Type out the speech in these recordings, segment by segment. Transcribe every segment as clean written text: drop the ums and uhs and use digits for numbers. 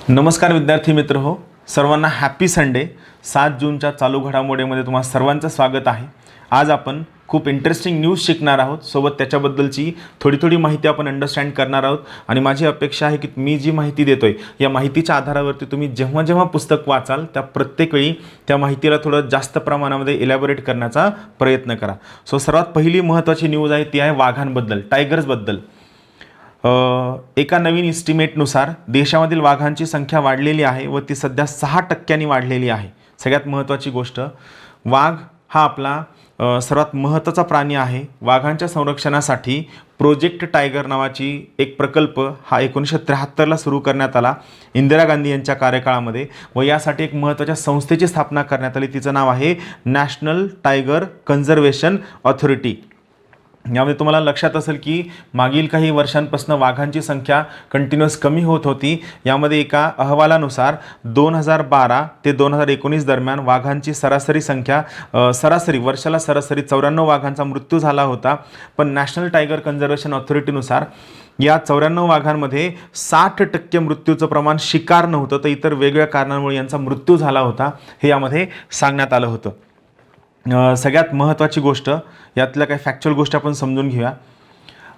नमस्कार विद्यार्थी मित्र हो, सर्वांना हॅपी संडे. 7 जूनच्या चालू घडामोडीमध्ये तुम्हा सर्वांचं स्वागत आहे. आज आपण खूप इंटरेस्टिंग न्यूज शिकणार आहोत. सोबत त्याच्याबद्दलची थोडी माहिती आपण अंडरस्टँड करणार आहोत. आणि माझी अपेक्षा आहे की मी जी माहिती देतोय या माहितीच्या आधारावरती तुम्ही जेव्हा पुस्तक वाचाल त्या प्रत्येक वेळी त्या माहितीला थोडं जास्त प्रमाणामध्ये इलॅबोरेट करण्याचा प्रयत्न करा. सर्वात पहिली महत्त्वाची न्यूज आहे ती आहे वाघांबद्दल, टायगर्सबद्दल. एका नवीन इस्टिमेटनुसार देशामधील वाघांची संख्या वाढलेली आहे व ती सध्या 6% वाढलेली आहे. सगळ्यात महत्त्वाची गोष्ट, वाघ हा आपला सर्वात महत्त्वाचा प्राणी आहे. वाघांच्या संरक्षणासाठी प्रोजेक्ट टायगर नावाची एक प्रकल्प हा 1973ला सुरू करण्यात आला इंदिरा गांधी यांच्या कार्यकाळामध्ये व यासाठी एक महत्त्वाच्या संस्थेची स्थापना करण्यात आली. तिचं नाव आहे नॅशनल टायगर कन्झर्वेशन ऑथॉरिटी. यामध्ये तुम्हाला लक्षात असेल की मागील काही वर्षांपासून वाघांची संख्या कंटिन्युअस कमी होत होती. यामध्ये एका अहवालानुसार 2012 ते 2019 दरम्यान वाघांची सरासरी संख्या वर्षाला सरासरी 94 वाघांचा मृत्यू झाला होता. पण नॅशनल टायगर कन्झर्वेशन ऑथॉरिटीनुसार या 94 वाघांमध्ये 60% मृत्यूचं प्रमाण शिकार नव्हतं, तर इतर वेगवेगळ्या कारणांमुळे यांचा मृत्यू झाला होता हे यामध्ये सांगण्यात आलं होतं. सगळ्यात महत्त्वाची गोष्ट, यातल्या काही फॅक्च्युअल गोष्टी आपण समजून घेऊया.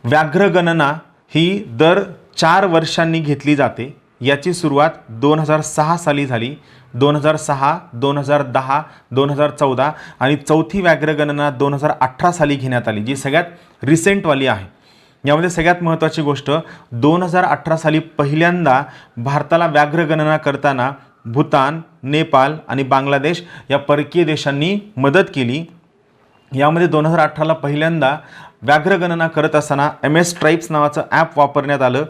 व्याघ्रगणना ही दर 4 वर्षांनी घेतली जाते. याची सुरुवात 2006 साली झाली. 2006, 2010, 2014 आणि चौथी व्याघ्रगणना 2018 साली घेण्यात आली, जी सगळ्यात रिसेंटवाली आहे. यामध्ये सगळ्यात महत्त्वाची गोष्ट, 2018 साली पहिल्यांदा भारताला व्याघ्रगणना करताना भूतान, नेपाळ आणि बांगलादेश या परकीय देशांनी मदत केली. यामध्ये 2018ला पहिल्यांदा व्याघ्रगणना करत असताना MS ट्राईब्स नावाचं ॲप वापरण्यात आलं.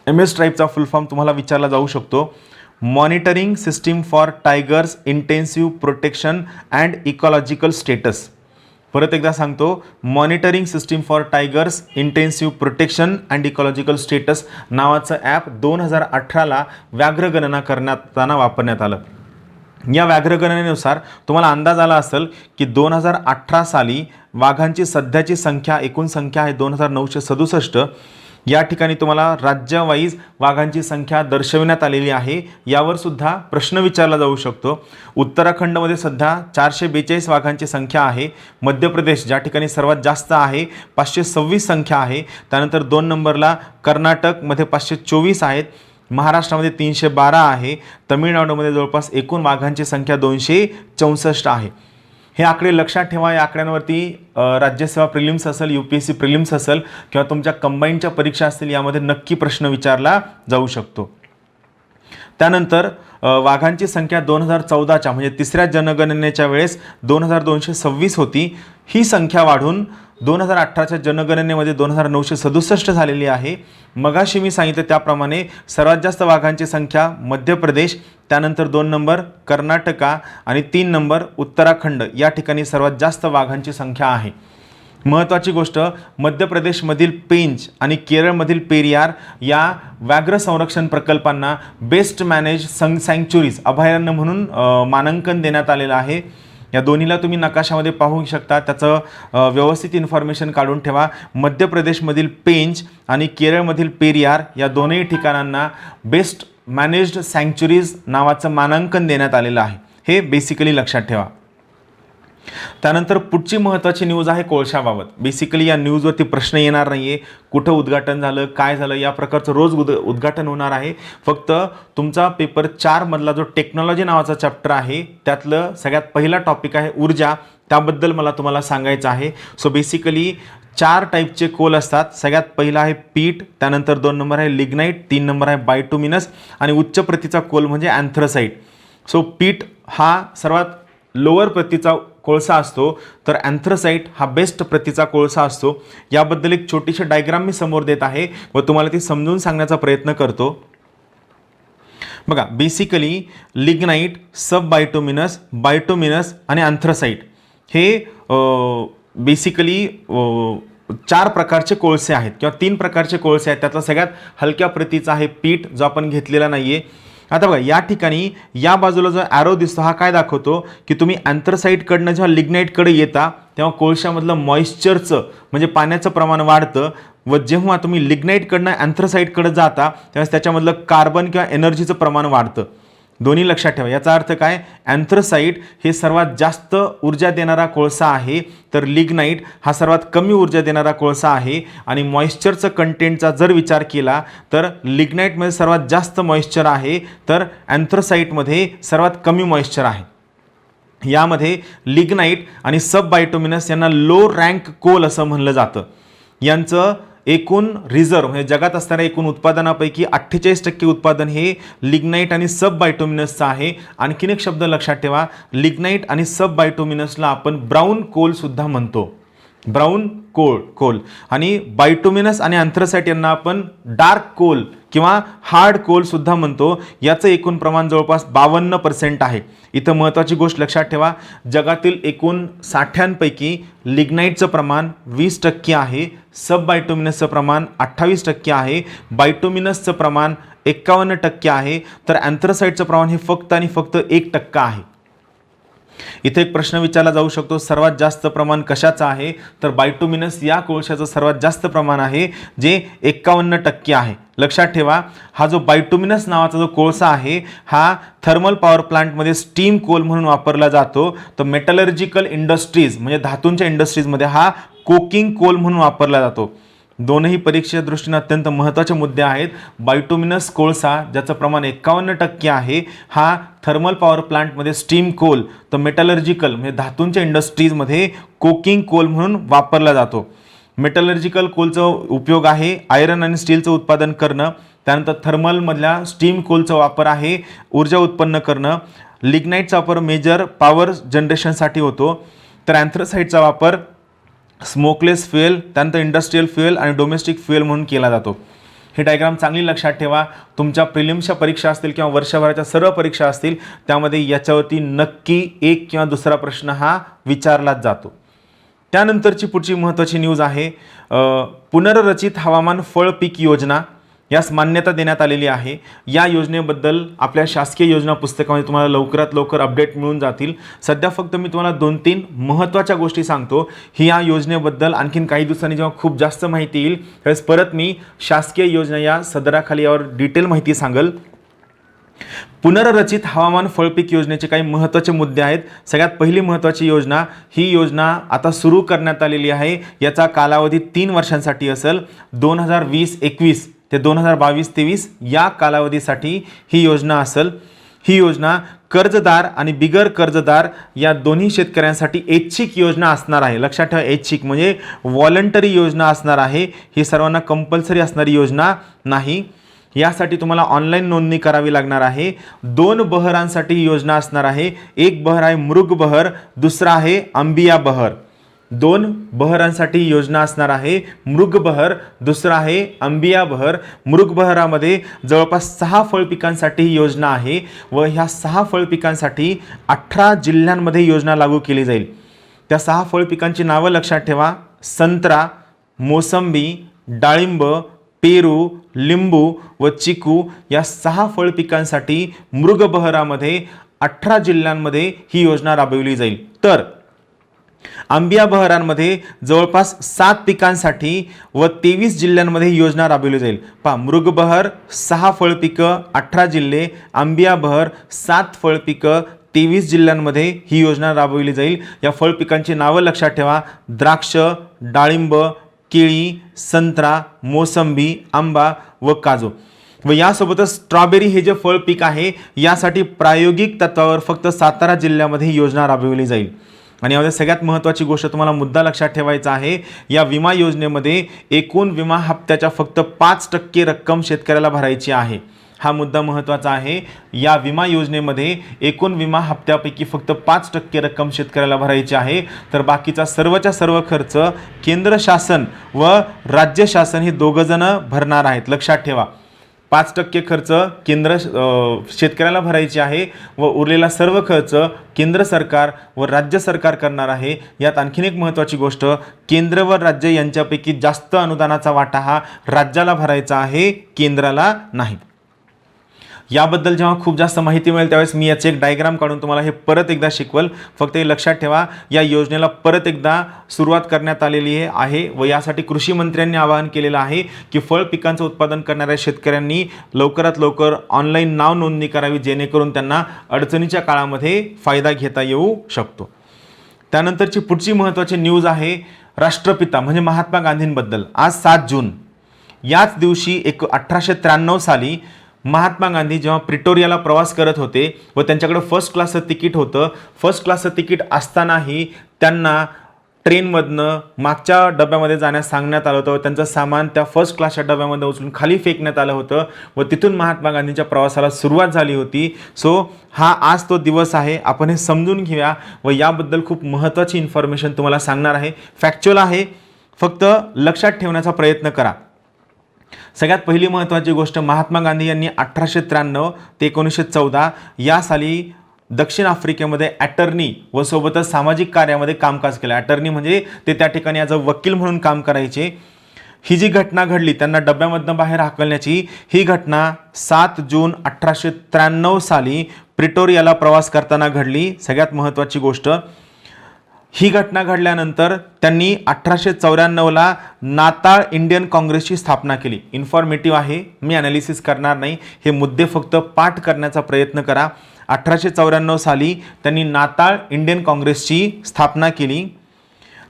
MS ट्राईबचा फुल फॉर्म तुम्हाला विचारला जाऊ शकतो. Monitoring system for tigers intensive protection and ecological status. परत एकदा सांगतो, monitoring system for tigers intensive protection and ecological status नावाचं ॲप 2018ला व्याघ्रगणना करण्यात वापरण्यात आलं. या व्याघ्रगणनेनुसार तुम्हाला अंदाज आला असेल की 2018 साली वाघांची सध्याची संख्या, एकूण संख्या आहे 2967. या ठिकाणी तुम्हाला राज्यवाईज वाघांची संख्या दर्शविण्यात आलेली आहे. यावर सुद्धा प्रश्न विचारला जाऊ शकतो. उत्तराखंडमध्ये सध्या 442 वाघांची संख्या आहे. मध्य प्रदेश ज्या ठिकाणी सर्वात जास्त आहे 526 संख्या आहे. त्यानंतर 2 नंबरला कर्नाटकमध्ये 524 आहेत. महाराष्ट्रामध्ये 312 आहे. तमिळनाडूमध्ये जवळपास एकूण वाघांची संख्या 264 आहे. हे आकडे लक्षात ठेवा. या आकड्यांवरती राज्यसेवा प्रिलिम्स असेल, UPSC प्रिलिम्स असेल किंवा तुमच्या कंबाईनच्या परीक्षा असतील, यामध्ये नक्की प्रश्न विचारला जाऊ शकतो. त्यानंतर वाघांची संख्या 2014च्या म्हणजे तिसऱ्या जनगणनेच्या वेळेस 2226 होती. ही संख्या वाढून 2018च्या जनगणनेमध्ये 2967 झालेली आहे. मगाशी मी सांगितलं त्याप्रमाणे सर्वात जास्त वाघांची संख्या मध्य प्रदेश, त्यानंतर 2 नंबर कर्नाटका आणि 3 नंबर उत्तराखंड या ठिकाणी सर्वात जास्त वाघांची संख्या आहे. महत्त्वाची गोष्ट, मध्य प्रदेशमधील पेंच आणि केरळमधील पेरियार या व्याघ्र संरक्षण प्रकल्पांना बेस्ट मॅनेज सँक्च्युरीज अभयारण्य म्हणून मानांकन देण्यात आलेलं आहे. या दोन्हीला तुम्ही नकाशामध्ये पाहू शकता. त्याचं व्यवस्थित इन्फॉर्मेशन काढून ठेवा. मध्य प्रदेशमधील पेंच आणि केरळमधील पेरियार या दोन्ही ठिकाणांना बेस्ट मॅनेज्ड सँक्च्युरीज नावाचं मानांकन देण्यात आलेलं आहे. हे बेसिकली लक्षात ठेवा. त्यानंतर पुढची महत्त्वाची न्यूज आहे कोळशाबाबत. बेसिकली या न्यूजवरती प्रश्न येणार नाही आहे, कुठं उद्घाटन झालं, काय झालं, या प्रकारचं रोज उद्घाटन होणार आहे. फक्त तुमचा पेपर 4 मधला जो टेक्नॉलॉजी नावाचा चॅप्टर आहे त्यातलं सगळ्यात पहिला टॉपिक आहे ऊर्जा. त्याबद्दल मला तुम्हाला सांगायचं आहे. बेसिकली 4 टाईपचे कोल असतात. सगळ्यात पहिला आहे पीट, त्यानंतर 2 नंबर आहे लिग्नाईट, 3 नंबर आहे बायटुमिनस आणि उच्च प्रतीचा कोल म्हणजे अँथ्रासाइट. पीट हा सर्वात लोअर प्रतीचा कोळसा असतो, तर अँथ्रासाइट हा बेस्ट प्रतीचा कोळसा असतो. याबद्दल एक छोटीशी डायग्राम मी समोर देत आहे व तुम्हाला ती समजून सांगण्याचा प्रयत्न करतो. बघा, बेसिकली लिग्नाईट, सब बायटुमिनस, बायटुमिनस आणि अँथ्रासाइट हे बेसिकली 4 प्रकारचे कोळसे आहेत किंवा 3 प्रकारचे कोळसे आहेत. त्यातला सगळ्यात हलक्या प्रतीचा आहे पीट, जो आपण घेतलेला नाही आहे. आता बघा, या ठिकाणी या बाजूला जो ॲरो दिसतो हा काय दाखवतो की तुम्ही अँथ्रासाइटकडनं जेव्हा लिग्नाईटकडे येता तेव्हा कोळशामधलं मॉइश्चरचं म्हणजे पाण्याचं प्रमाण वाढतं. व जेव्हा तुम्ही लिग्नाईटकडनं अँथ्रासाईटकडे जाता त्यावेळेस त्याच्यामधलं कार्बन किंवा एनर्जीचं प्रमाण वाढतं. दोन्ही लक्षात ठेवा. याचा अर्थ काय, अँथ्रासाईट हे सर्वात जास्त ऊर्जा देणारा कोळसा आहे, तर लिग्नाईट हा सर्वात कमी ऊर्जा देणारा कोळसा आहे. आणि मॉइश्चरचं कंटेंटचा जर विचार केला तर लिग्नाईटमध्ये सर्वात जास्त मॉइश्चर आहे, तर अँथ्रासाईटमध्ये सर्वात कमी मॉइश्चर आहे. यामध्ये लिग्नाईट आणि सब बायटोमिनस यांना लो रँक कोल असं म्हणलं जातं. यांचं एकूण रिझर्व म्हणजे जगात असणाऱ्या एकूण उत्पादनापैकी 48% उत्पादन हे लिग्नाईट आणि सब बायटोमिनसचं आहे. आणखीन एक शब्द लक्षात ठेवा, लिग्नाईट आणि सब बायटोमिनसला आपण ब्राऊन कोल सुद्धा म्हणतो, ब्राऊन कोल. आणि बायटोमिनस आणि अँथ्रासाईट यांना आपण डार्क कोल किंवा हार्ड कोल सुद्धा म्हणतो. याचं एकूण प्रमाण जवळपास 52% आहे. इथं महत्त्वाची गोष्ट लक्षात ठेवा, जगातील एकूण साठ्यांपैकी लिग्नाईटचं प्रमाण 20% आहे, सब बायटोमिनसचं प्रमाण 28% आहे, बायटोमिनसचं प्रमाण 51% आहे, तर अँथ्रासाईटचं प्रमाण हे फक्त आणि फक्त 1% आहे. इथे एक प्रश्न विचारला जाऊ शकतो, सर्वात जास्त प्रमाण कशाचं आहे, तर बायटोमिनस या कोळशाचं सर्वात जास्त प्रमाण आहे, जे 51% आहे. लक्षात ठेवा, हा जो बायटोमिनस नावाचा जो कोळसा आहे हा थर्मल पॉवर प्लांटमध्ये स्टीम कोल म्हणून वापरला जातो, तर मेटलर्जिकल इंडस्ट्रीज म्हणजे धातूंच्या इंडस्ट्रीजमध्ये हा कोकिंग कोल म्हणून वापरला जातो. दोनही परीक्षेच्या दृष्टीने अत्यंत महत्त्वाचे मुद्दे आहेत. बायटोमिनस कोळसा ज्याचं प्रमाण 51% आहे हा थर्मल पॉवर प्लांटमध्ये स्टीम कोल, तर मेटलर्जिकल म्हणजे धातूंच्या इंडस्ट्रीजमध्ये कोकिंग कोल म्हणून वापरला जातो. मेटलर्जिकल कोलचा उपयोग आहे आयरन आणि स्टीलचं उत्पादन करणं, त्यानंतर थर्मलमधल्या स्टीम कोलचा वापर आहे ऊर्जा उत्पन्न करणं, लिग्नाईटचा वापर मेजर पॉवर जनरेशनसाठी होतो, तर अँथ्रासाईटचा वापर स्मोकलेस फ्युएल, त्यानंतर इंडस्ट्रियल फ्युएल आणि डोमेस्टिक फ्युएल म्हणून केला जातो. हे डायग्राम चांगली लक्षात ठेवा. तुमच्या प्रिलिम्सच्या परीक्षा असतील किंवा वर्षभराच्या सर्व परीक्षा असतील त्यामध्ये याच्यावरती नक्की एक किंवा दुसरा प्रश्न हा विचारलाच जातो. त्यानंतरची पुढची महत्त्वाची न्यूज आहे, पुनर्रचित हवामान फळ पीक योजना यास मान्यता देण्यात आलेली आहे. या योजनेबद्दल आपल्या शासकीय योजना पुस्तकामध्ये तुम्हाला लवकरात लवकर अपडेट मिळून जातील. सध्या फक्त मी तुम्हाला 2-3 महत्त्वाच्या गोष्टी सांगतो. ही या योजनेबद्दल आणखीन काही दिवसांनी जेव्हा खूप जास्त माहिती येईल त्यावेळेस परत मी शासकीय योजना या सदराखाली यावर डिटेल माहिती सांगेल. पुनर्रचित हवामान फळपीक योजनेचे काही महत्त्वाचे मुद्दे आहेत. सगळ्यात पहिली महत्त्वाची योजना, ही योजना आता सुरू करण्यात आलेली आहे. याचा कालावधी 3 वर्षांसाठी असेल. 2020-21 ते 2022-23 या कालावधीसाठी ही योजना असेल. ही योजना कर्जदार आणि बिगर कर्जदार या दोन्ही शेतकऱ्यांसाठी ऐच्छिक योजना असणार आहे. लक्षात ठेवा, ऐच्छिक म्हणजे व्हॉलंटरी योजना असणार आहे. ही सर्वांना कंपल्सरी असणारी योजना नाही. यासाठी तुम्हाला ऑनलाईन नोंदणी करावी लागणार आहे. 2 बहरांसाठी ही योजना असणार आहे. एक बहर आहे मृग बहर, दुसरा आहे अंबिया बहर. 2 बहरांसाठी ही योजना असणार आहे. मृग बहर, दुसरा आहे अंबिया बहर. मृग बहरामध्ये जवळपास 6 फळ पिकांसाठी ही योजना आहे व ह्या 6 फळ पिकांसाठी 18 जिल्ह्यांमध्ये योजना लागू केली जाईल. त्या 6 फळ पिकांची नावं लक्षात ठेवा, संत्रा, मोसंबी, डाळिंब, पेरू, लिंबू व चिकू या 6 फळ पिकांसाठी मृग बहरामध्ये 18 जिल्ह्यांमध्ये ही योजना राबविली जाईल. तर आंबिया बहरांमध्ये जवळपास 7 पिकांसाठी व 23 जिल्ह्यांमध्ये ही योजना राबविली जाईल. पहा, मृग बहर 6 फळ पिकं 18 जिल्हे, आंबिया बहर 7 फळ पिकं 23 जिल्ह्यांमध्ये ही योजना राबविली जाईल. या फळ पिकांची नावं लक्षात ठेवा, द्राक्ष, डाळिंब, केळी, संत्रा, मोसंबी, आंबा व काजू. व यासोबतच स्ट्रॉबेरी हे जे फळ पीक आहे यासाठी प्रायोगिक तत्वावर फक्त सातारा जिल्ह्यामध्ये ही योजना राबविली जाईल. आणि यामध्ये सगळ्यात महत्त्वाची गोष्ट तुम्हाला मुद्दा लक्षात ठेवायचा आहे, या विमा योजनेमध्ये एकूण विमा हप्त्याच्या फक्त 5% रक्कम शेतकऱ्याला भरायची आहे. हा मुद्दा महत्त्वाचा आहे. या विमा योजनेमध्ये एकूण विमा हप्त्यापैकी फक्त 5% रक्कम शेतकऱ्याला भरायची आहे. तर बाकीचा सर्वच्या सर्व खर्च केंद्र शासन व राज्य शासन हे दोघंजण भरणार आहेत. लक्षात ठेवा, 5% खर्च केंद्र शेतकऱ्याला भरायची आहे व उरलेला सर्व खर्च केंद्र सरकार व राज्य सरकार करणार आहे. यात आणखीन एक महत्त्वाची गोष्ट, केंद्र व राज्य यांच्यापैकी जास्त अनुदानाचा वाटा हा राज्याला भरायचा आहे, केंद्राला नाही. याबद्दल जेव्हा खूप जास्त माहिती मिळेल त्यावेळेस मी याचे एक डायग्राम काढून तुम्हाला हे परत एकदा शिकवल. फक्त हे लक्षात ठेवा, या योजनेला परत एकदा सुरुवात करण्यात आलेली आहे व यासाठी कृषी मंत्र्यांनी आवाहन केलेलं आहे की फळ पिकांचं उत्पादन करणाऱ्या शेतकऱ्यांनी लवकरात लवकर ऑनलाईन नाव नोंदणी करावी, जेणेकरून त्यांना अडचणीच्या काळामध्ये फायदा घेता येऊ शकतो. त्यानंतरची पुढची महत्त्वाची न्यूज आहे राष्ट्रपिता म्हणजे महात्मा गांधींबद्दल. आज 7 जून याच दिवशी 1893 साली महात्मा गांधी जेव्हा प्रिटोरियाला प्रवास करत होते व त्यांच्याकडे फर्स्ट क्लासचं तिकीट होतं, फर्स्ट क्लासचं तिकीट असतानाही त्यांना ट्रेनमधनं मागच्या डब्यामध्ये जाण्यास सांगण्यात आलं होतं व त्यांचं सामान त्या फर्स्ट क्लासच्या डब्यामध्ये उचलून खाली फेकण्यात आलं होतं व तिथून महात्मा गांधींच्या प्रवासाला सुरुवात झाली होती. सो हा आज तो दिवस आहे, आपण हे समजून घेऊया व याबद्दल खूप महत्त्वाची इन्फॉर्मेशन तुम्हाला सांगणार आहे. फॅक्च्युअल आहे, फक्त लक्षात ठेवण्याचा प्रयत्न करा. सगळ्यात पहिली महत्त्वाची गोष्ट, महात्मा गांधी यांनी 1893 ते 1914 या साली दक्षिण आफ्रिकेमध्ये अटर्नी व सोबतच सामाजिक कार्यामध्ये कामकाज केलं. अटर्नी म्हणजे ते त्या ठिकाणी ॲज अ वकील म्हणून काम करायचे. ही जी घटना घडली त्यांना डब्यामधनं बाहेर हाकलण्याची, ही घटना 7 जून 1893 साली प्रिटोरियाला प्रवास करताना घडली. सगळ्यात महत्त्वाची गोष्ट, ही घटना घडल्यानंतर त्यांनी 1894ला नाताळ इंडियन काँग्रेसची स्थापना केली. इन्फॉर्मेटिव्ह आहे, मी ॲनालिसिस करणार नाही, हे मुद्दे फक्त पाठ करण्याचा प्रयत्न करा. 1894 साली त्यांनी नाताळ इंडियन काँग्रेसची स्थापना केली.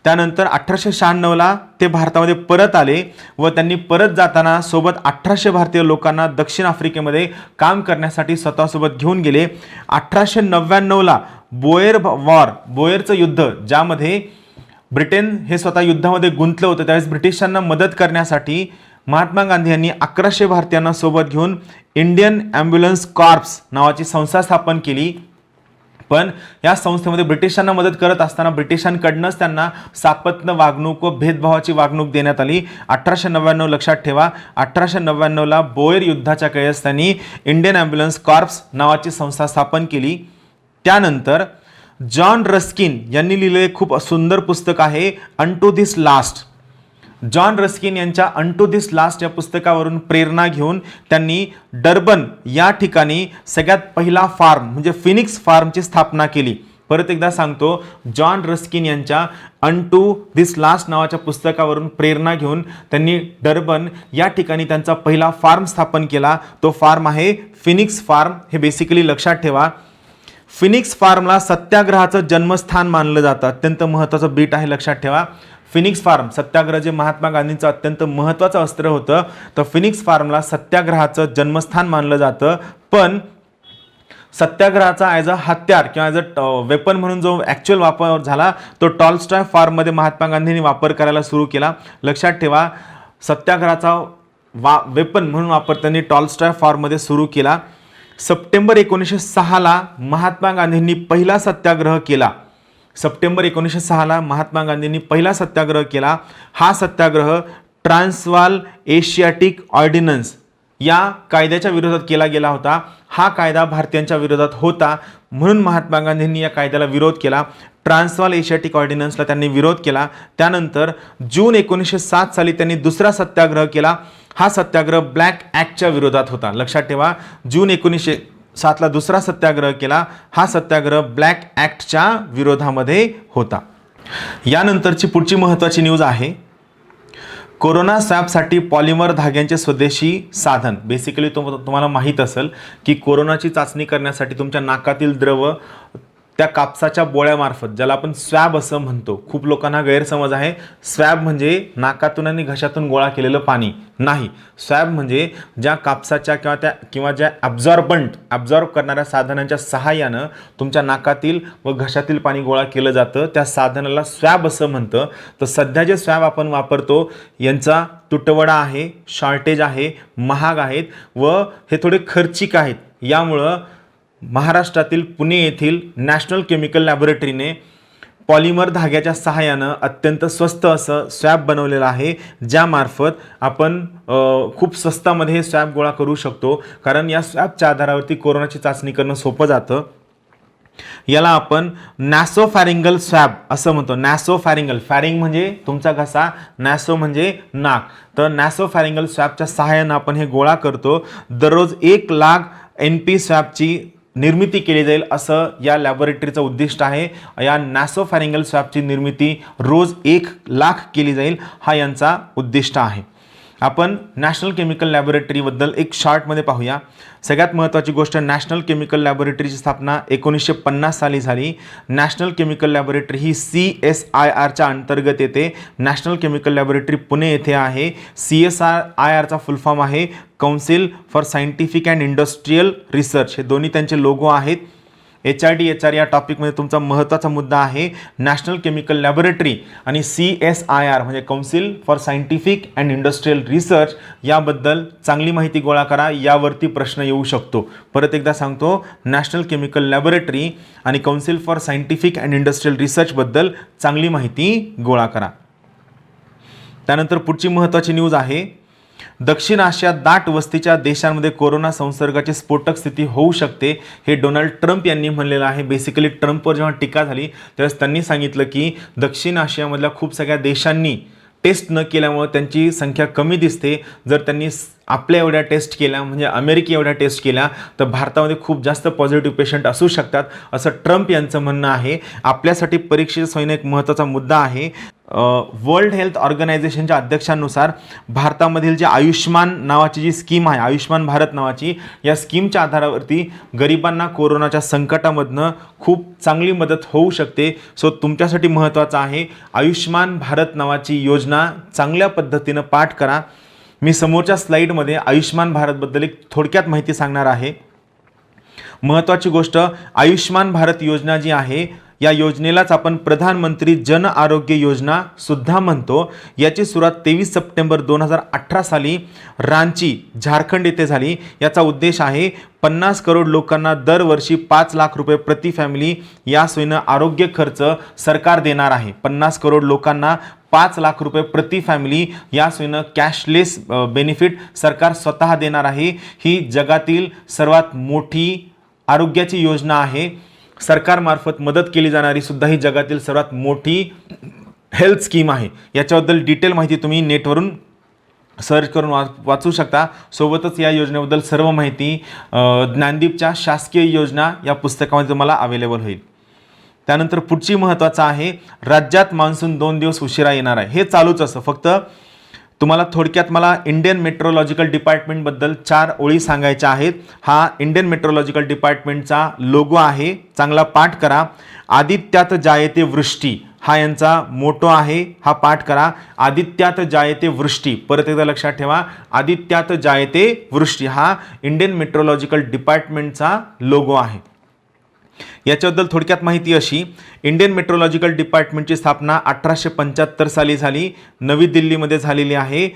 त्यानंतर 1896ला ते भारतामध्ये परत आले व त्यांनी परत जाताना सोबत 1800 भारतीय लोकांना दक्षिण आफ्रिकेमध्ये काम करण्यासाठी स्वतःसोबत घेऊन गेले. 1899ला बोयरचं युद्ध, ज्यामध्ये ब्रिटन हे स्वतः युद्धामध्ये गुंतलं होतं, त्यावेळेस ब्रिटिशांना मदत करण्यासाठी महात्मा गांधी यांनी 1100 भारतीयांना सोबत घेऊन इंडियन ॲम्ब्युलन्स कॉर्प्स नावाची संस्था स्थापन केली. पण या संस्थेमध्ये ब्रिटिशांना मदत करत असताना ब्रिटिशांकडनंच त्यांना सापत्न वागणूक व भेदभावाची वागणूक देण्यात आली. 1899 लक्षात ठेवा, 1899ला बोयर युद्धाच्या काळात त्यांनी इंडियन ॲम्ब्युलन्स कॉर्प्स नावाची संस्था स्थापन केली. त्यानंतर जॉन रस्किन यांनी लिहिलेले खूप सुंदर पुस्तक आहे unto this last. John Ruskin यांच्या अनटू धिस लास्ट या पुस्तकावरून प्रेरणा घेऊन त्यांनी डर्बन या ठिकाणी सगळ्यात पहिला फार्म म्हणजे फिनिक्स फार्मची स्थापना केली. परत एकदा सांगतो, जॉन रस्किन यांच्या अनटू धिस लास्ट नावाच्या पुस्तकावरून प्रेरणा घेऊन त्यांनी डर्बन या ठिकाणी त्यांचा पहिला फार्म स्थापन केला. तो फार्म आहे फिनिक्स फार्म. हे बेसिकली लक्षात ठेवा, फिनिक्स फार्मला सत्याग्रहाचं जन्मस्थान मानलं जातं. अत्यंत महत्त्वाचं बीट आहे, लक्षात ठेवा. फिनिक्स फार्म, सत्याग्रह जे महात्मा गांधींचं अत्यंत महत्त्वाचं अस्त्र होतं, तर फिनिक्स फार्मला सत्याग्रहाचं जन्मस्थान मानलं जातं. पण सत्याग्रहाचा ॲज अ हत्यार किंवा ॲज अ वेपन म्हणून जो ॲक्च्युअल वापर झाला तो टॉलस्टॉय फार्ममध्ये महात्मा गांधींनी वापर करायला सुरू केला. लक्षात ठेवा, सत्याग्रहाचा वेपन म्हणून वापर त्यांनी टॉलस्टॉय फार्ममध्ये सुरू केला. सप्टेंबर 1906ला महात्मा गांधींनी पहिला सत्याग्रह केला. सप्टेंबर 1906ला महात्मा गांधींनी पहिला सत्याग्रह केला. हा सत्याग्रह ट्रान्सवाल एशियाटिक ऑर्डिनन्स या कायद्याच्या विरोधात केला गेला होता. हा कायदा भारतीयांच्या विरोधात होता, म्हणून महात्मा गांधींनी या कायद्याला विरोध केला. ट्रान्सवाल एशियाटिक ऑर्डिनन्सला त्यांनी विरोध केला. त्यानंतर जून 1907 साली त्यांनी दुसरा सत्याग्रह केला. हा सत्याग्रह ब्लॅक ॲक्टच्या विरोधात होता. लक्षात ठेवा, जून 1907ला दुसरा सत्याग्रह केला. हा सत्याग्रह ब्लॅक ॲक्टच्या विरोधामध्ये होता. यानंतरची पुढची महत्त्वाची न्यूज आहे कोरोना स्वॅबसाठी पॉलिमर धाग्यांचे स्वदेशी साधन. बेसिकली तुम्हाला माहीत असेल की कोरोनाची चाचणी करण्यासाठी तुमच्या नाकातील द्रव त्या कापसाच्या बोळ्यामार्फत, ज्याला आपण स्वॅब असं म्हणतो, खूप लोकांना गैरसमज आहे. स्वॅब म्हणजे नाकातून आणि घशातून गोळा केलेलं पाणी नाही. स्वॅब म्हणजे ज्या कापसाच्या किंवा ज्या ॲब्झॉर्ब करणाऱ्या साधनांच्या सहाय्यानं तुमच्या नाकातील व घशातील पाणी गोळा केलं जातं, त्या साधनाला स्वॅब असं म्हणतं. तर सध्या जे स्वॅब आपण वापरतो यांचा तुटवडा आहे, शॉर्टेज आहे, महाग आहेत व हे थोडे खर्चिक आहेत. यामुळं महाराष्ट्रातील पुणे येथील नॅशनल केमिकल लॅबोरेटरीने पॉलिमर धाग्याच्या सहाय्यानं अत्यंत स्वस्त असं स्वॅब बनवलेलं आहे, ज्यामार्फत आपण खूप स्वस्तामध्ये हे स्वॅब गोळा करू शकतो. कारण या स्वॅबच्या आधारावरती कोरोनाची चाचणी करणं सोपं जातं. याला आपण नॅसोफॅरिंगल स्वॅब असं म्हणतो. नॅसोफॅरिंगल, फॅरिंग म्हणजे तुमचा घसा, नॅसो म्हणजे नाक. तर नॅसोफॅरिंगल स्वॅबच्या सहाय्यानं आपण हे गोळा करतो. दररोज 1 लाख NP स्वॅबची निर्मिती केली जाईल असं या लॅबोरेटरीचं उद्दिष्ट आहे. या नॅसोफॅरिंगल स्वॅबची निर्मिती रोज 1,00,000 केली जाईल, हा यांचा उद्दिष्ट आहे. आपण नॅशनल केमिकल लॅबोरेटरीबद्दल एक शॉर्टमध्ये पाहूया. सगळ्यात महत्त्वाची गोष्ट, नॅशनल केमिकल लॅबोरेटरीची स्थापना 1950 साली झाली. नॅशनल केमिकल लॅबोरेटरी ही CSIRच्या अंतर्गत येते. नॅशनल केमिकल लॅबोरेटरी पुणे येथे आहे. CSIRचा फुल फॉर्म आहे council for scientific and industrial research. हे दोन्ही त्यांचे लोगो आहेत. HRD HR या टॉपिकमध्ये तुमचा महत्त्वाचा मुद्दा आहे. नॅशनल केमिकल लॅबोरेटरी आणि CSIR म्हणजे council for scientific and industrial research याबद्दल चांगली माहिती गोळा करा. यावरती प्रश्न येऊ शकतो. परत एकदा सांगतो, नॅशनल केमिकल लॅबोरेटरी आणि council for scientific and industrial रिसर्चबद्दल चांगली माहिती गोळा करा. त्यानंतर पुढची महत्त्वाची न्यूज आहे, दक्षिण आशियात दाट वस्तीच्या देशांमध्ये कोरोना संसर्गाची स्फोटक स्थिती होऊ शकते, हे डोनाल्ड ट्रम्प यांनी म्हणलेलं आहे. बेसिकली ट्रम्पवर जेव्हा टीका झाली त्यावेळेस त्यांनी सांगितलं की दक्षिण आशियामधल्या खूप सगळ्या देशांनी टेस्ट न केल्यामुळे त्यांची संख्या कमी दिसते. जर त्यांनी आपल्या एवढ्या टेस्ट केल्या म्हणजे अमेरिके एवढ्या टेस्ट केल्या तर भारतामध्ये खूप जास्त पॉझिटिव्ह पेशंट असू शकतात, असं ट्रम्प यांचं म्हणणं आहे. आपल्यासाठी परीक्षेच्या सोयीने एक महत्त्वाचा मुद्दा आहे. वर्ल्ड हेल्थ ऑर्गनायझेशनच्या अध्यक्षांनुसार भारतामधील जे आयुष्मान नावाची जी स्कीम आहे, आयुष्मान भारत नावाची, या स्कीमच्या आधारावरती गरिबांना कोरोनाच्या संकटामधनं खूप चांगली मदत होऊ शकते. सो तुमच्यासाठी महत्त्वाचं आहे, आयुष्मान भारत नावाची योजना चांगल्या पद्धतीनं पाठ करा. मी समोरच्या स्लाईडमध्ये आयुष्मान भारतबद्दल एक थोडक्यात माहिती सांगणार आहे. महत्त्वाची गोष्ट, आयुष्मान भारत योजना जी आहे या योजनेलाच आपण प्रधानमंत्री जन आरोग्य योजना सुद्धा म्हणतो. याची सुरुवात 23 सप्टेंबर 2018 साली रांची झारखंड येथे झाली. याचा उद्देश आहे 50 करोड लोकांना दरवर्षी 5 लाख रुपये प्रति फॅमिली या सोयीनं आरोग्य खर्च सरकार देणार आहे. 50 करोड लोकांना 5 लाख रुपये प्रति फॅमिली या सोयीनं कॅशलेस बेनिफिट सरकार स्वतः देणार आहे. ही जगातील सर्वात मोठी आरोग्याची योजना आहे. सरकारमार्फत मदत केली जाणारी सुद्धा ही जगातील सर्वात मोठी हेल्थ स्कीम आहे. याच्याबद्दल डिटेल माहिती तुम्ही नेटवरून सर्च करून वाचू शकता. सोबतच या योजनेबद्दल सर्व माहिती ज्ञानदीपच्या शासकीय योजना या पुस्तकामध्ये तुम्हाला अवेलेबल होईल. त्यानंतर पुढची महत्त्वाचं आहे, राज्यात मान्सून 2 दिवस उशिरा येणार आहे. हे चालूच असं, फक्त तुम्हाला थोडक्यात मला इंडियन मेट्रोलॉजिकल डिपार्टमेंटबद्दल 4 ओळी सांगायच्या आहेत. हा इंडियन मेट्रोलॉजिकल डिपार्टमेंटचा लोगो आहे, चांगला पाठ करा. आदित्यात जायते वृष्टी हा यांचा मोटो आहे, हा पाठ करा. आदित्यात जायते वृष्टी, परत एकदा लक्षात ठेवा, आदित्यात जायते वृष्टी हा इंडियन मेट्रोलॉजिकल डिपार्टमेंटचा लोगो आहे. याच्याबद्दल थोडक्यात माहिती अशी, इंडियन मेट्रोलॉजिकल डिपार्टमेंटची स्थापना 1875 साली झाली, नवी दिल्लीमध्ये झालेली आहे.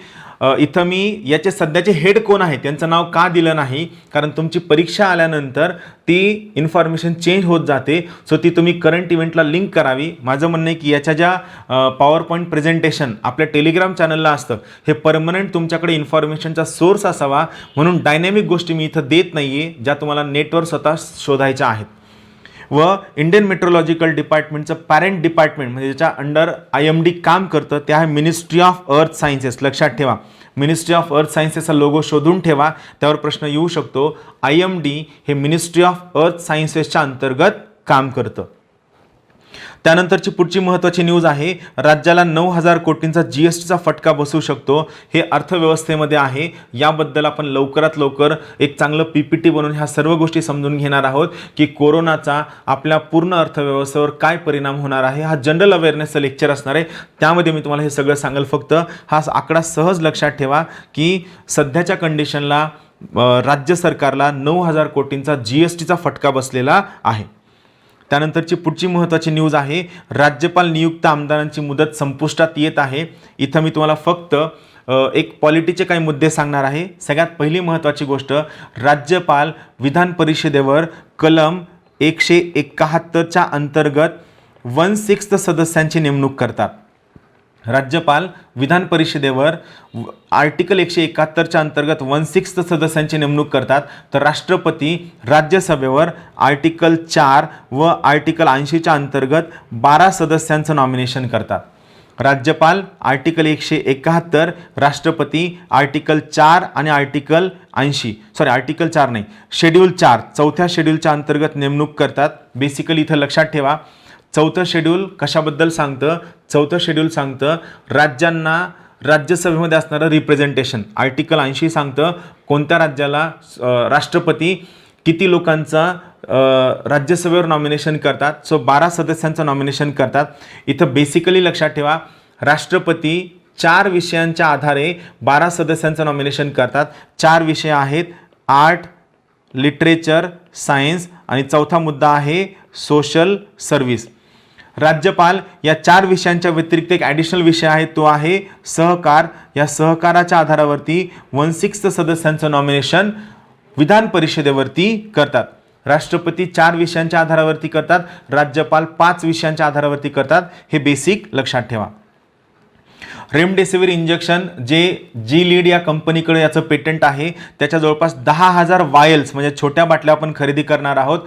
इथं मी याचे सध्याचे हेड कोण आहेत त्यांचं नाव का दिलं नाही, कारण तुमची परीक्षा आल्यानंतर ती इन्फॉर्मेशन चेंज होत जाते. सो ती तुम्ही करंट इव्हेंटला लिंक करावी. माझं म्हणणं आहे की याच्या ज्या पॉवर पॉईंट प्रेझेंटेशन आपल्या टेलिग्राम चॅनलला असतं, हे परमनंट तुमच्याकडे इन्फॉर्मेशनचा सोर्स असावा, म्हणून डायनॅमिक गोष्टी मी इथं देत नाही आहे ज्या तुम्हाला नेटवर स्वतः शोधायच्या आहेत. व इंडियन मेट्रोलॉजिकल डिपार्टमेंटचं पॅरेंट डिपार्टमेंट म्हणजे ज्याच्या अंडर IMD काम करतं ते आहे मिनिस्ट्री ऑफ अर्थ सायन्सेस. लक्षात ठेवा, मिनिस्ट्री ऑफ अर्थ सायन्सेसचा लोगो शोधून ठेवा, त्यावर प्रश्न येऊ शकतो. IMD हे मिनिस्ट्री ऑफ अर्थ सायन्सेसच्या अंतर्गत काम करतं. त्यानंतरची पुढची महत्त्वाची न्यूज आहे, राज्याला 9,000 कोटींचा GSTचा फटका बसू शकतो. हे अर्थव्यवस्थेमध्ये आहे. याबद्दल आपण लवकरात लवकर एक चांगलं PPT बनवून ह्या सर्व गोष्टी समजून घेणार आहोत की कोरोनाचा आपल्या पूर्ण अर्थव्यवस्थेवर काय परिणाम होणार आहे. हा जनरल अवेअरनेसचं लेक्चर असणार आहे, त्यामध्ये मी तुम्हाला हे सगळं सांगेल. फक्त हा आकडा सहज लक्षात ठेवा की सध्याच्या कंडिशनला राज्य सरकारला 9,000 कोटींचा GSTचा फटका बसलेला आहे. त्यानंतरची पुढची महत्त्वाची न्यूज आहे, राज्यपाल नियुक्त आमदारांची मुदत संपुष्टात येत आहे. इथं मी तुम्हाला फक्त एक पॉलिटीचे काही मुद्दे सांगणार आहे. सगळ्यात पहिली महत्त्वाची गोष्ट, राज्यपाल विधान परिषदेवर कलम 171च्या अंतर्गत 1/6 सदस्यांची नेमणूक करतात. राज्यपाल विधान परिषदेवर आर्टिकल 171च्या अंतर्गत 1/6 सदस्यांची नेमणूक करतात, तर राष्ट्रपती राज्यसभेवर आर्टिकल 4 व आर्टिकल 80च्या अंतर्गत 12 सदस्यांचं नॉमिनेशन करतात. राज्यपाल आर्टिकल 171, राष्ट्रपती आर्टिकल 4 आणि आर्टिकल 80, आर्टिकल 4 नाही, शेड्यूल 4, चौथ्या शेड्यूलच्या अंतर्गत नेमणूक करतात. बेसिकली इथं लक्षात ठेवा, चौथं शेड्यूल कशाबद्दल सांगतं? चौथं शेड्यूल सांगतं राज्यांना राज्यसभेमध्ये असणारं रिप्रेझेंटेशन. आर्टिकल 80 सांगतं कोणत्या राज्याला राष्ट्रपती किती लोकांचा राज्यसभेवर नॉमिनेशन करतात. 12 सदस्यांचं नॉमिनेशन करतात. इथं बेसिकली लक्षात ठेवा, राष्ट्रपती 4 विषयांच्या आधारे 12 सदस्यांचं नॉमिनेशन करतात. 4 विषय आहेत, आर्ट, लिटरेचर, सायन्स आणि चौथा मुद्दा आहे सोशल सर्व्हिस. राज्यपाल या 4 विषयांच्या व्यतिरिक्त एक ॲडिशनल विषय आहे, तो आहे सहकार. या सहकाराच्या आधारावरती 1/6 सदस्यांचं नॉमिनेशन विधान परिषदेवरती करतात. राष्ट्रपती 4 विषयांच्या आधारावरती करतात, राज्यपाल 5 विषयांच्या आधारावरती करतात. हे बेसिक लक्षात ठेवा. रेमडेसिवीर इंजेक्शन जे जी लीड या कंपनीकडे याचं पेटंट आहे, त्याच्या जवळपास 10,000 वायल्स म्हणजे छोट्या बाटल्या आपण खरेदी करणार आहोत.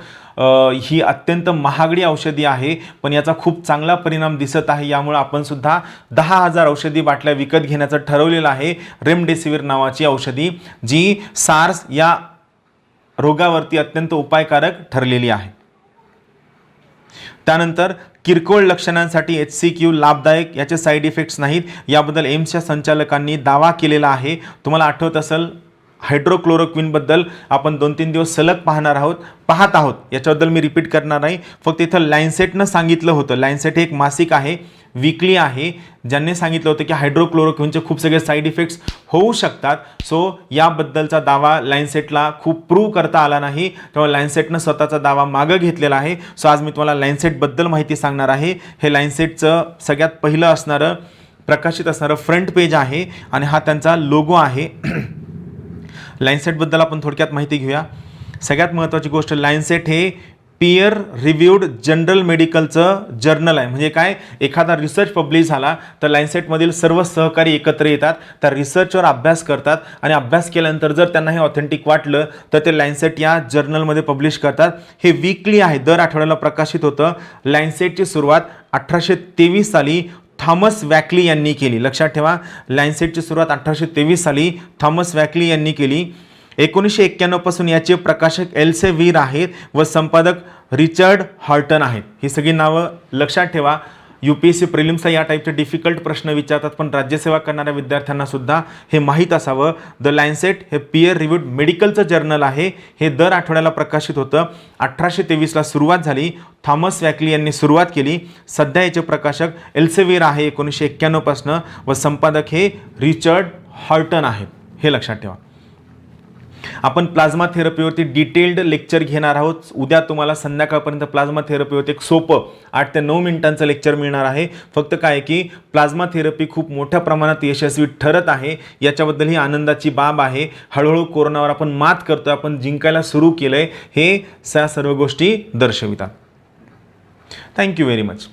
ही अत्यंत महागडी औषधी आहे, पण याचा खूप चांगला परिणाम दिसत आहे. यामुळे आपण सुद्धा 10,000 औषधी बाटल्या विकत घेण्याचं ठरवलेलं आहे. रेमडेसिवीर नावाची औषधी जी सार्स या रोगावरती अत्यंत उपायकारक ठरलेली आहे. त्यानंतर किरकोळ लक्षणांसाठी HCQ लाभदायक, याचे साईड इफेक्ट्स नाहीत, याबद्दल एम्सच्या संचालकांनी दावा केलेला आहे. तुम्हाला आठवत असेल हायड्रोक्लोरोक्विनबद्दल आपण 2-3 दिवस सलग पाहत आहोत. याच्याबद्दल मी रिपीट करणार नाही. फक्त इथं लॅन्सेटनं सांगितलं होतं, लॅन्सेट हे एक मासिक आहे, वीकली आहे, ज्यांनी सांगितलं होतं की हायड्रोक्लोरोक्विनचे खूप सगळे साईड इफेक्ट्स होऊ शकतात. सो याबद्दलचा दावा लॅन्सेटला खूप प्रूव्ह करता आला नाही, त्यामुळे लॅन्सेटनं स्वतःचा दावा मागं घेतलेला आहे. सो आज मी तुम्हाला लॅन्सेटबद्दल माहिती सांगणार आहे. हे लॅन्सेटचं सगळ्यात पहिलं असणारं प्रकाशित असणारं फ्रंट पेज आहे आणि हा त्यांचा लोगो आहे. लॅन्सेटबद्दल आपण थोडक्यात माहिती घेऊया. सगळ्यात महत्त्वाची गोष्ट, लॅन्सेट हे पीयर रिव्ह्यूड जनरल मेडिकलचं जर्नल आहे. म्हणजे काय, एखादा रिसर्च पब्लिश झाला तर लॅन्सेटमधील सर्व सहकारी एकत्र येतात, त्या रिसर्चवर अभ्यास करतात आणि अभ्यास केल्यानंतर जर त्यांना हे ऑथेंटिक वाटलं तर ते लॅन्सेट या जर्नलमध्ये पब्लिश करतात. हे वीकली आहे, दर आठवड्याला प्रकाशित होतं. लॅन्सेटची सुरुवात 1823 साली थॉमस वॅकली यांनी केली. लक्षात ठेवा, लॅन्सेटची सुरुवात 1823 साली थॉमस वॅकली यांनी केली. 1991 पासून याचे प्रकाशक एल्सेव्हिर आहेत व संपादक रिचर्ड हॉर्टन आहेत. ही सगळी नावं लक्षात ठेवा. UPSC प्रिलिम्सला या टाईपचे डिफिकल्ट प्रश्न विचारतात, पण राज्यसेवा करणाऱ्या विद्यार्थ्यांना सुद्धा हे माहीत असावं. द लॅन्सेट हे पीयर रिव्ह्यूड मेडिकलचं जर्नल आहे. हे दर आठवड्याला प्रकाशित होतं. 1823ला सुरुवात झाली, थॉमस वॅकली यांनी सुरुवात केली. सध्या याचे प्रकाशक एल्सेव्हिर आहे 1991 पासून व संपादक हे रिचर्ड हॉर्टन आहेत. हे लक्षात ठेवा. आपण प्लाझ्मा थेरपीवरती डिटेल्ड लेक्चर घेणार आहोत. उद्या तुम्हाला संध्याकाळपर्यंत प्लाझ्मा थेरपीवरती एक सोपं 8 ते 9 मिनिटांचं लेक्चर मिळणार आहे. फक्त काय की प्लाझ्मा थेरपी खूप मोठ्या प्रमाणात यशस्वी ठरत आहे, याच्याबद्दल ही आनंदाची बाब आहे. हळूहळू कोरोनावर आपण मात करतोय, आपण जिंकायला सुरू केलंय, हे सर्व गोष्टी दर्शवितात. Thank you very much.